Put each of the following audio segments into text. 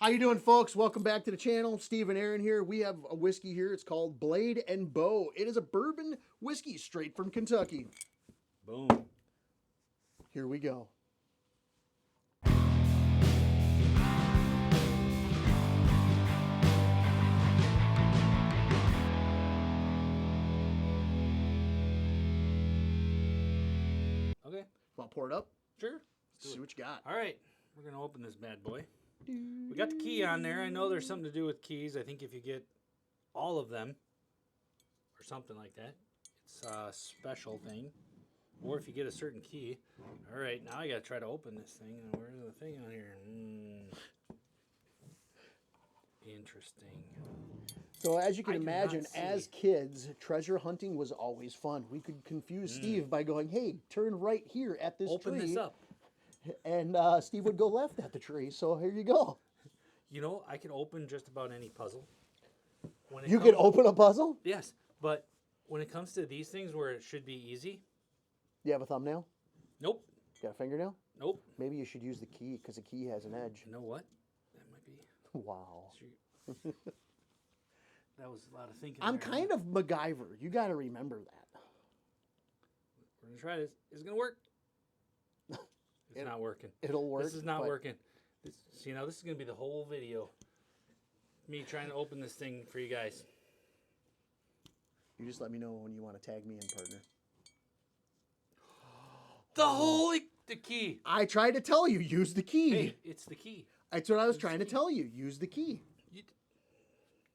How you doing, folks? Welcome back to the channel. Steve and Aaron here. We have a whiskey here. It's called Blade and Bow. It is a bourbon whiskey straight from Kentucky. Boom. Here we go. Okay. Want to pour it up? Sure. See what you got. All right. We're going to open this bad boy. We got the key on there. I know there's something to do with keys. I think if you get all of them or something like that, it's a special thing. Or if you get a certain key. All right. Now I got to try to open this thing. Where's the thing on here? Interesting. So as you can I do not imagine, see. as kids, treasure hunting was always fun. We could confuse Steve by going, hey, turn right here at this Open tree. this up. And Steve would go left at the tree. So here you go. You know, I can open just about any puzzle. When it You comes- could open a puzzle? Yes. But when it comes to these things where it should be easy, You have a thumbnail? nope. Got a fingernail? Nope. Maybe you should use the key because the key has an edge. You know what? That might be. Wow. That was a lot of thinking. I'm there. kind of MacGyver. You got to remember that. We're gonna try this. Is it gonna work? It's not working. It'll work. This is not but working. See, now this is gonna be the whole video. Me trying to open this thing for you guys. You just let me know when you want to tag me in, partner. The key. I tried to tell you, use the key. Hey, it's the key. That's what I was trying to tell you. Use the key.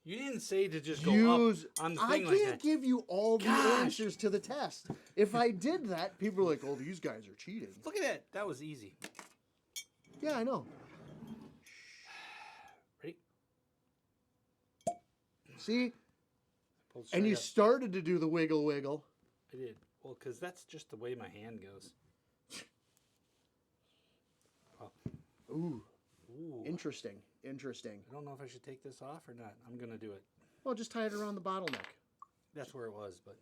You didn't say to just go Use. up on the I thing like can't that. give you all the Gosh. answers to the test. If I did that, people are like, "Oh, these guys are cheating." Look at that. That was easy. Yeah, I know. Ready? See, Pulled and you straight up. started to do the wiggle wiggle. I did. Well, because that's just the way my hand goes. Oh. Ooh, Ooh. interesting. Interesting. I don't know if I should take this off or not. I'm gonna do it. Well, just tie it around the bottleneck. That's where it was, but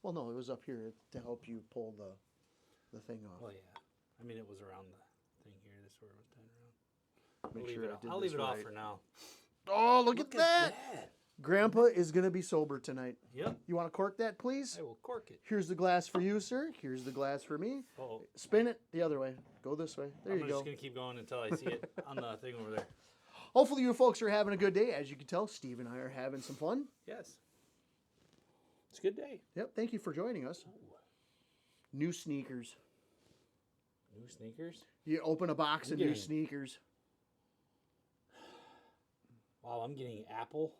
Well, no, it was up here to help you pull the thing off. well, yeah. I mean, it was around the thing here. That's where it was tied around. Make I'll leave sure it I off. did I'll this leave it off right. for now. Oh, look at that! that. Grandpa is gonna be sober tonight. Yep. You want to cork that, please? I will cork it. Here's the glass for you, sir. Here's the glass for me. Oh, Spin it the other way. Go this way. There I'm you just go. gonna keep going until I see it on the thing over there. Hopefully you folks are having a good day. As you can tell, Steve and I are having some fun. Yes. It's a good day. Yep, thank you for joining us. New sneakers. New sneakers. You open a box of new getting- sneakers. Wow, I'm getting apple.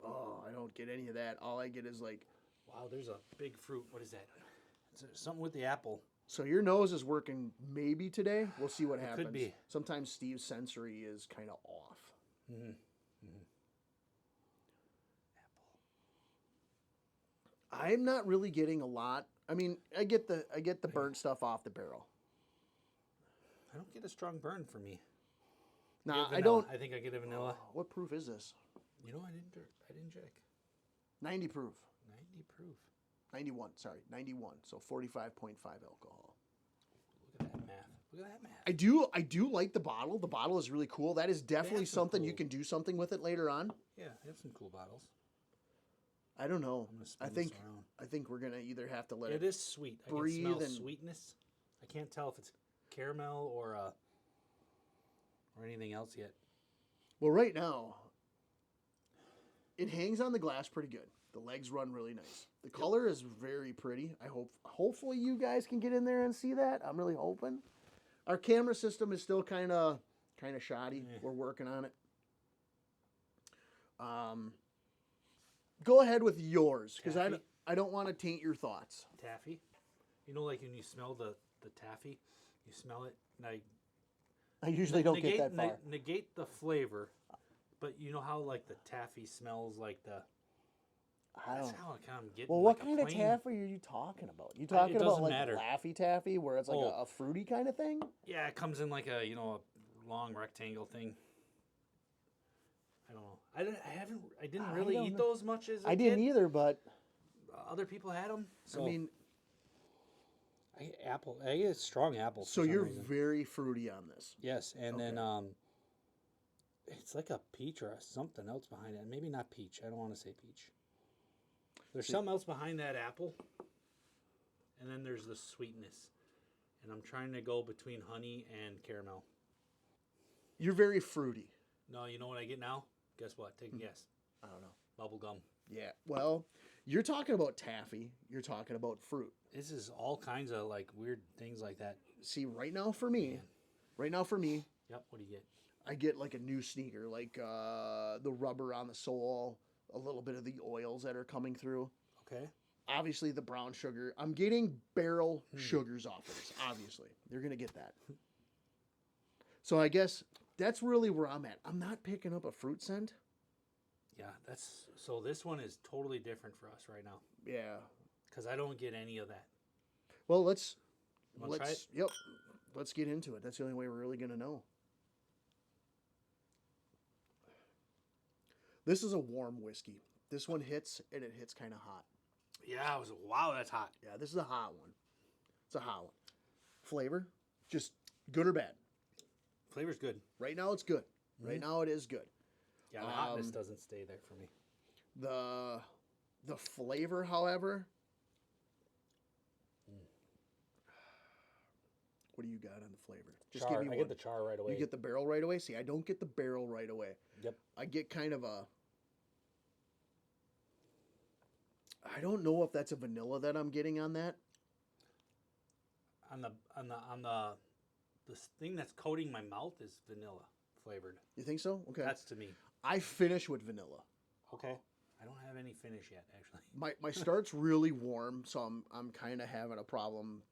Oh, I don't get any of that. All I get is like, Wow, there's a big fruit. What is that? Is there something with the apple? so your nose is working maybe today. We'll see what It happens. could be. Sometimes Steve's sensory is kind of off. Mm-hmm. I'm not really getting a lot. I mean, I get the burnt stuff off the barrel. I don't get a strong burn for me. Nah, Get I vanilla. don't. I think I get a vanilla. What proof is this? You know, I didn't check. 90 proof. 90 proof. 91, sorry, 91. So 45.5 alcohol. Look at that math. Look at that math. I do like the bottle. The bottle is really cool. That is definitely have some something you cool- can do something with it later on. Yeah, I have some cool bottles. I don't know. I'm gonna I spin think this around. I think we're gonna either have to let It it. is sweet. I can breathe smell and- sweetness. I can't tell if it's caramel or anything else yet. Well, right now, it hangs on the glass pretty good. The legs run really nice. The color is very pretty. Hopefully you guys can get in there and see that. I'm really hoping. Our camera system is still kind of shoddy. Yeah. We're working on it. Go ahead with yours because Taffy? I don't want to taint your thoughts. Taffy. You know, like when you smell the taffy, you smell it. Like I usually don't get that far. negate the flavor, but you know how like the taffy smells like the. I That's don't. how I kind of get. Well, what kind of taffy are you talking about? You talking about doesn't like matter. Laffy Taffy, where it's like Oh. a fruity kind of thing? Yeah, it comes in like a a long rectangle thing. I don't know. I didn't really don't eat know. those much as a I didn't kid. either, but Other people had them. So I mean, I get apple. I get strong apples. so for some you're reason. very fruity on this. Yes, and then Okay. It's like a peach or something else behind it. Maybe not peach. I don't want to say peach. There's something else behind that apple. And then there's the sweetness. And I'm trying to go between honey and caramel. You're very fruity. No, you know what I get now? Guess what? Take a guess. I don't know. Bubble gum. Yeah. Well, you're talking about taffy. You're talking about fruit. This is all kinds of like weird things like that. See, right now for me, Yep. What do you get? I get like a new sneaker, like the rubber on the sole, a little bit of the oils that are coming through. Okay. Obviously, the brown sugar. I'm getting barrel sugars off of this. Obviously, you're gonna get that. So I guess that's really where I'm at. I'm not picking up a fruit scent. Yeah, so this one is totally different for us right now Yeah. because I don't get any of that. Well, let's Wanna try it? yep. Let's get into it. That's the only way we're really gonna know. This is a warm whiskey. This one hits, and it hits kind of hot. Yeah, I was wow, that's hot. Yeah, this is a hot one. It's a hot one. Flavor, just good or bad. Flavor's good. Right now, it's good. Right now, it is good. Yeah, the hotness doesn't stay there for me. The flavor, however, what do you got on the flavor? Just Char. give me I one. get the char right away. You get the barrel right away. See, I don't get the barrel right away. Yep. I get kind of a. I don't know if that's a vanilla that I'm getting on that. On the thing that's coating my mouth is vanilla flavored. You think so? Okay. That's to me. I finish with vanilla. Okay. I don't have any finish yet, actually. My start's really warm, so I'm kind of having a problem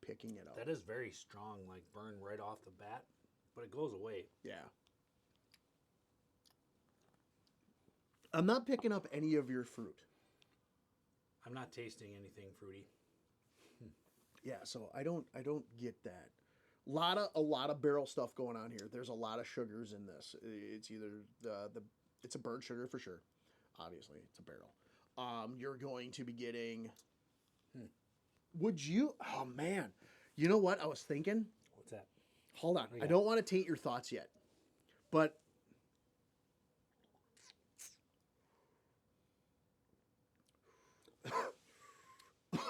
picking it up. That is very strong, like burn right off the bat, but it goes away. Yeah. I'm not picking up any of your fruit. I'm not tasting anything fruity. Yeah, so I don't get that. A lot of barrel stuff going on here. There's a lot of sugars in this. It's either it's a bird sugar for sure. Obviously, it's a barrel. You're going to be getting. Would you? Oh man, you know what I was thinking? What's that? Hold on, you I got? don't want to taint your thoughts yet, but.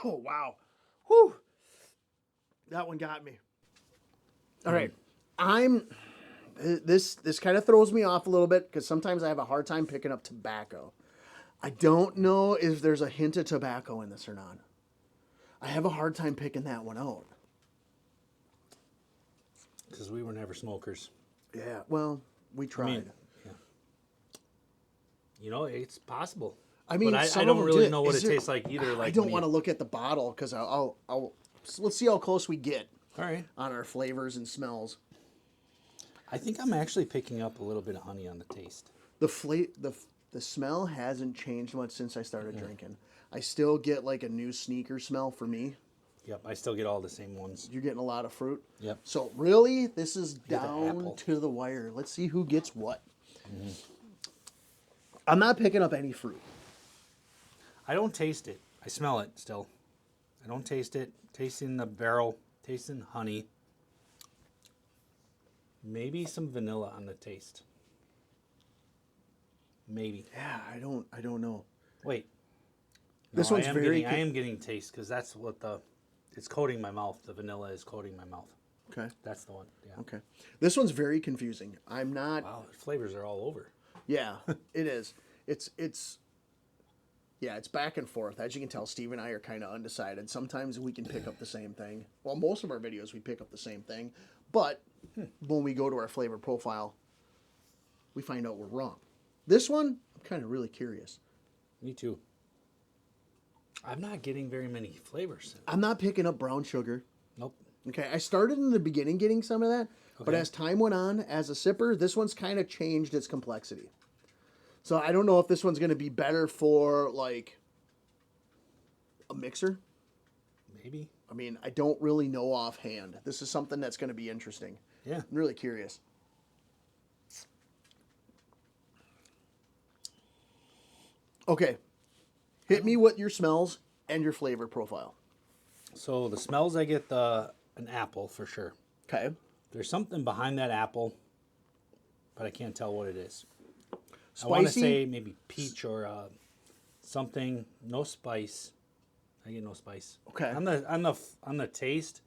Oh wow, whew! That one got me. All right, this kind of throws me off a little bit because sometimes I have a hard time picking up tobacco. I don't know if there's a hint of tobacco in this or not. I have a hard time picking that one out. Because we were never smokers. Yeah, well, we tried. Yeah. You know, it's possible. I mean, but some I of don't them really did. know what Is it there- tastes like either. Like I don't when want to you- look at the bottle because I'll let's see how close we get All right. on our flavors and smells. I think I'm actually picking up a little bit of honey on the taste. The smell hasn't changed much since I started drinking. I still get like a new sneaker smell for me. Yep, I still get all the same ones. You're getting a lot of fruit. Yep. So really, this is get the down apple. to the wire. Let's see who gets what. I'm not picking up any fruit. I don't taste it. I smell it still. I don't taste it. Tasting the barrel, tasting honey. Maybe some vanilla on the taste. Maybe. Yeah, I don't know. Wait. This No, one's I very am getting taste because that's what it's coating my mouth. The vanilla is coating my mouth. Okay. That's the one. Yeah. Okay. This one's very confusing. I'm not. Wow, the flavors are all over. Yeah, it is. It's. Yeah, it's back and forth. As you can tell, Steve and I are kind of undecided. Sometimes we can pick up the same thing. Well, most of our videos we pick up the same thing, but when we go to our flavor profile, we find out we're wrong. This one, I'm kind of really curious. Me too. I'm not getting very many flavors. I'm not picking up brown sugar. Nope. Okay, I started in the beginning getting some of that, but Okay. as time went on, as a sipper, this one's kind of changed its complexity. So I don't know if this one's going to be better for like a mixer. Maybe. I mean, I don't really know offhand. This is something that's going to be interesting. Yeah. I'm really curious. Okay. Hit me with your smells and your flavor profile. So the smells, I get an apple for sure. Okay. There's something behind that apple but I can't tell what it is. I want to Spicy? say maybe peach or something. No spice. I get no spice. Okay. On the taste,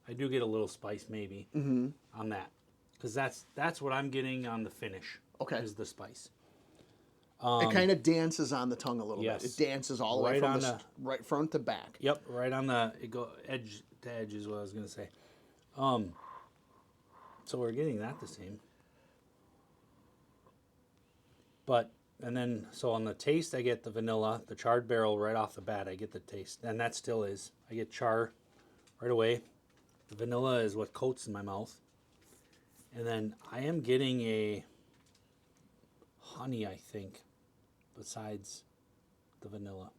I do get a little spice maybe on that, because that's what I'm getting on the finish. Okay. Is the spice. It kind of dances on the tongue a little yes. bit. It dances all the way Right from on the right front to back. Yep, right on it go edge to edge is what I was gonna say. So we're getting that the same. But and then so on the taste, I get the vanilla, the charred barrel right off the bat. I get the taste, and that still is. I get char right away. The vanilla is what coats in my mouth, and then I am getting a honey, I think, besides the vanilla.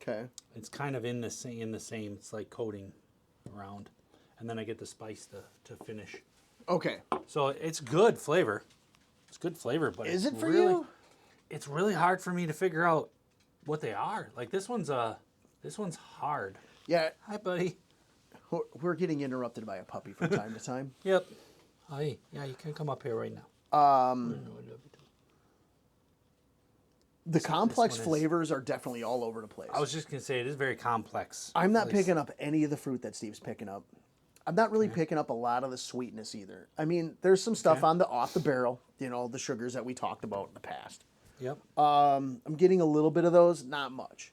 Okay. It's kind of in the same. It's like coating around, and then I get the spice to finish. Okay. So it's good flavor. It's good flavor, but Is it's it for really, you? It's really hard for me to figure out what they are. Like this one's hard. Yeah. Hi, buddy. We're getting interrupted by a puppy from time to time. Yep. Hi. Yeah, you can come up here right now. The complex one is- flavors are definitely all over the place. I was just gonna say it is very complex. I'm not At least- picking up any of the fruit that Steve's picking up. I'm not really picking up a lot of the sweetness either. I mean, there's some stuff Okay. on the off the barrel, the sugars that we talked about in the past. Yep. I'm getting a little bit of those, not much.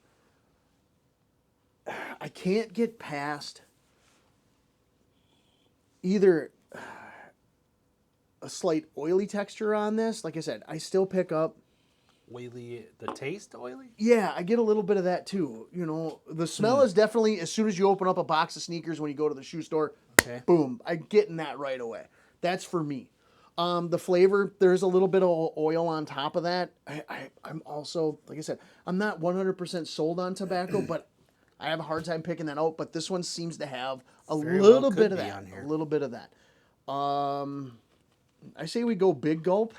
I can't get past either a slight oily texture on this. Like I said, I still pick up. Oily. The taste oily. Yeah, I get a little bit of that too. The smell is definitely, as soon as you open up a box of sneakers when you go to the shoe store, Okay. boom, I'm getting that right away. That's for me. The flavor, there's a little bit of oil on top of that. I'm also, like I said, I'm not 100% sold on tobacco, but I have a hard time picking that out. But this one seems to have a Very well little could bit of be that. on here. A little bit of that. I say we go big gulp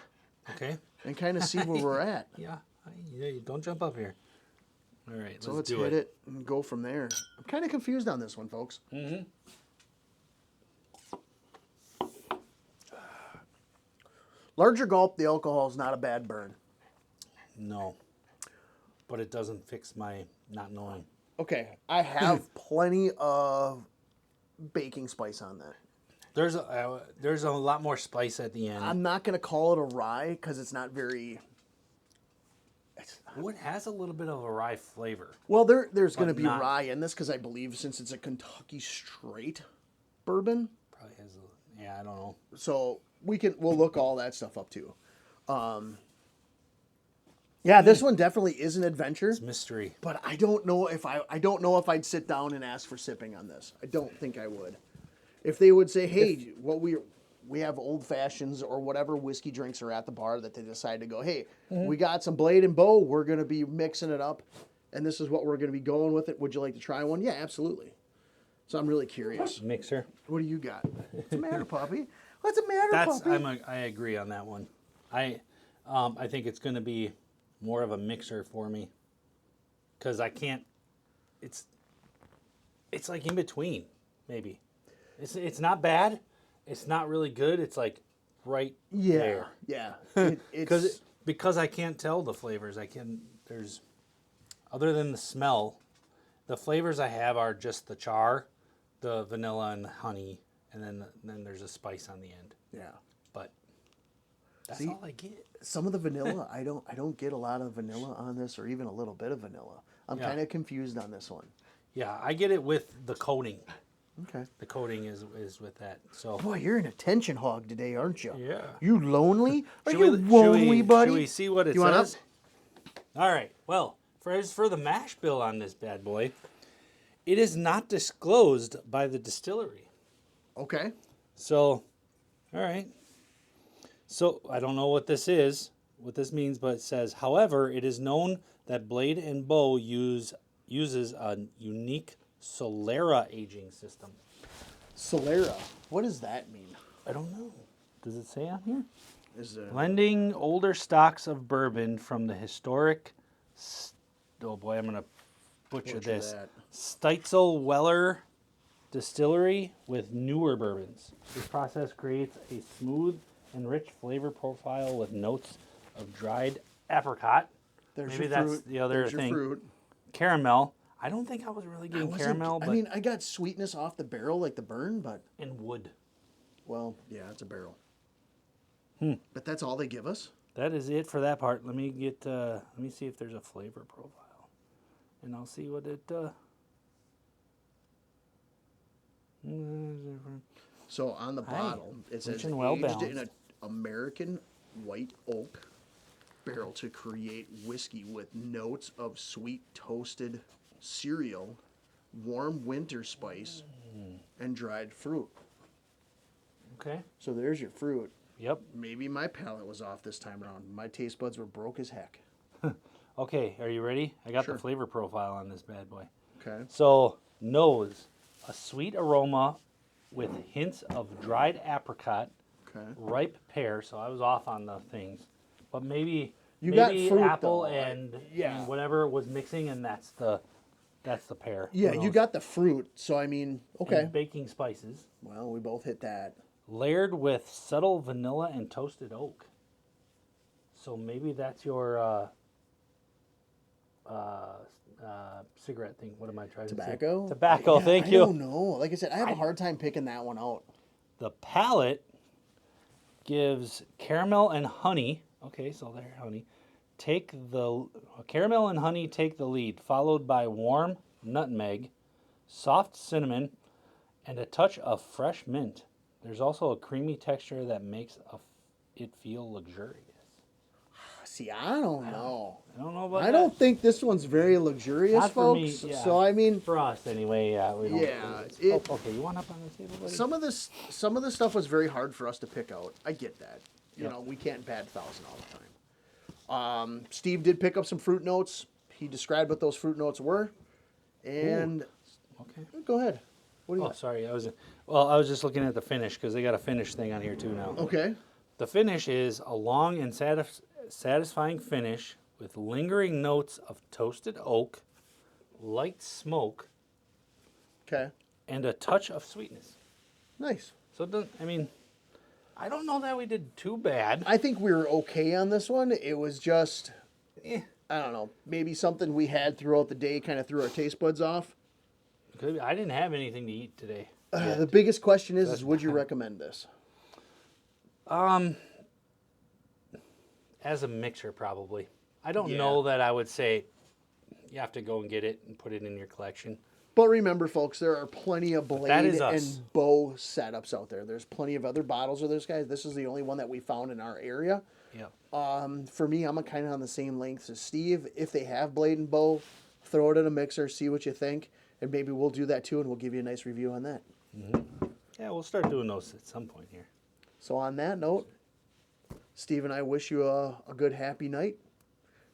Okay. and kind of see where we're at. Yeah. You don't jump up here. All right. So let's let's do hit it and go from there. I'm kind of confused on this one, folks. Mm-hmm. Larger gulp, the alcohol is not a bad burn. No. But it doesn't fix my not knowing. Okay, I have plenty of baking spice on that. There's a lot more spice at the end. I'm not going to call it a rye because it's not very... What has a little bit of a rye flavor? Well, there's going to But be not- rye in this because I believe since it's a Kentucky straight bourbon, Probably has a, yeah, I don't know. so we'll look all that stuff up too. Yeah, this one definitely is an adventure, It's mystery. but I don't know if I'd sit down and ask for sipping on this. I don't think I would. If they would say, "Hey, we have old fashions or whatever whiskey drinks are at the bar," that they decide to go, "Hey, we got some Blade and Bow. We're going to be mixing it up, and this is what we're going to be going with it. Would you like to try one?" Yeah, absolutely. So I'm really curious. Mixer. What do you got? What's the matter, puppy? What's the matter, That's puppy? I agree on that one. I think it's going to be more of a mixer for me because I can't. It's like in between, maybe. It's not bad. It's not really good. It's like right Yeah, there. yeah. It's Because I can't tell the flavors. There's other than the smell, the flavors I have are just the char, the vanilla and the honey, and then there's a spice on the end. yeah. But that's See? all I get. Some of the vanilla, I don't get a lot of vanilla on this, or even a little bit of vanilla. I'm Yeah. kind of confused on this one. Yeah, I get it with the coating. Okay. The coating is with that. So Boy, you're an attention hog today, aren't you? yeah. You lonely? Are Should you lonely, we, buddy? Should we see what it You want up? says? All right. Well, for the mash bill on this bad boy, it is not disclosed by the distillery. Okay. So, all right. So I don't know what this means, but it says, however, it is known that Blade and Bow uses a unique Solera aging system. Solera. What does that mean? I don't know. Does it say on here? Is it Blending older stocks of bourbon from the historic, oh boy, I'm going to butcher this, that? Steitzel Weller distillery with newer bourbons. This process creates a smooth and rich flavor profile with notes of dried apricot. There's Maybe your that's fruit. the other There's your thing. fruit. Caramel. I don't think I was really I getting wasn't- caramel, but I mean, I got sweetness off the barrel, like the burn, but and wood. well, yeah, it's a barrel. Hmm. But that's all they give us. That is it for that part. Let me get. Let me see if there's a flavor profile, and I'll see what it. So on the Hi. bottle, it says Rich and well aged in balanced. an American white oak barrel to create whiskey with notes of sweet toasted cereal, warm winter spice, and dried fruit. Okay. So there's your fruit. Yep. Maybe my palate was off this time around. My taste buds were broke as heck. Okay. Are you ready? I got Sure. the flavor profile on this bad boy. Okay. So nose, a sweet aroma with hints of dried apricot, Okay. ripe pear. So I was off on the things, but maybe You got maybe fruit, apple though. and Yeah. and whatever was mixing, and that's the pear. Who Yeah, you knows? got the fruit. So I mean, okay. And baking spices, Well, we both hit that. layered with subtle vanilla and toasted oak. So maybe that's your cigarette thing. What am I trying Tobacco? to say? Tobacco. Yeah, Thank I you. don't know. Like I said, I have a hard time picking that one out. The palate gives caramel and honey. Okay, so there, honey. Caramel and honey take the lead, followed by warm nutmeg, soft cinnamon, and a touch of fresh mint. There's also a creamy texture that makes it feel luxurious. See, I don't know. I don't know about I that. don't think this one's very luxurious, Not for me, folks. yeah. So I mean, For us, anyway. Yeah, we don't. Yeah, okay, you want up on the table, buddy? some of this stuff was very hard for us to pick out. I get that. You Yep. know, we can't bad 1,000 all the time. Steve did pick up some fruit notes. He described what those fruit notes were. And Okay. go ahead. What do you Oh, got? sorry. I was just looking at the finish because they got a finish thing on here too now. Okay. The finish is a long and satisfying finish with lingering notes of toasted oak, light smoke, Okay. and a touch of sweetness. Nice. So, I don't know that we did too bad. I think we were okay on this one. It was just, Eh, I don't know, maybe something we had throughout the day kind of threw our taste buds off. I didn't have anything to eat today. The biggest question is would you recommend this? As a mixer, probably. I don't Yeah. know that I would say you have to go and get it and put it in your collection. But remember, folks, there are plenty of blade is us. and bow setups out there. There's plenty of other bottles of this, guys. This is the only one that we found in our area. Yeah. For me, I'm kind of on the same length as Steve. If they have blade and bow, throw it in a mixer, see what you think, and maybe we'll do that too, and we'll give you a nice review on that. Yeah, we'll start doing those at some point here. So on that note, Steve and I wish you a good, happy night,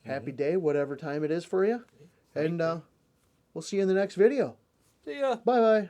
happy day, whatever time it is for you, and we'll see you in the next video. See ya. Bye-bye.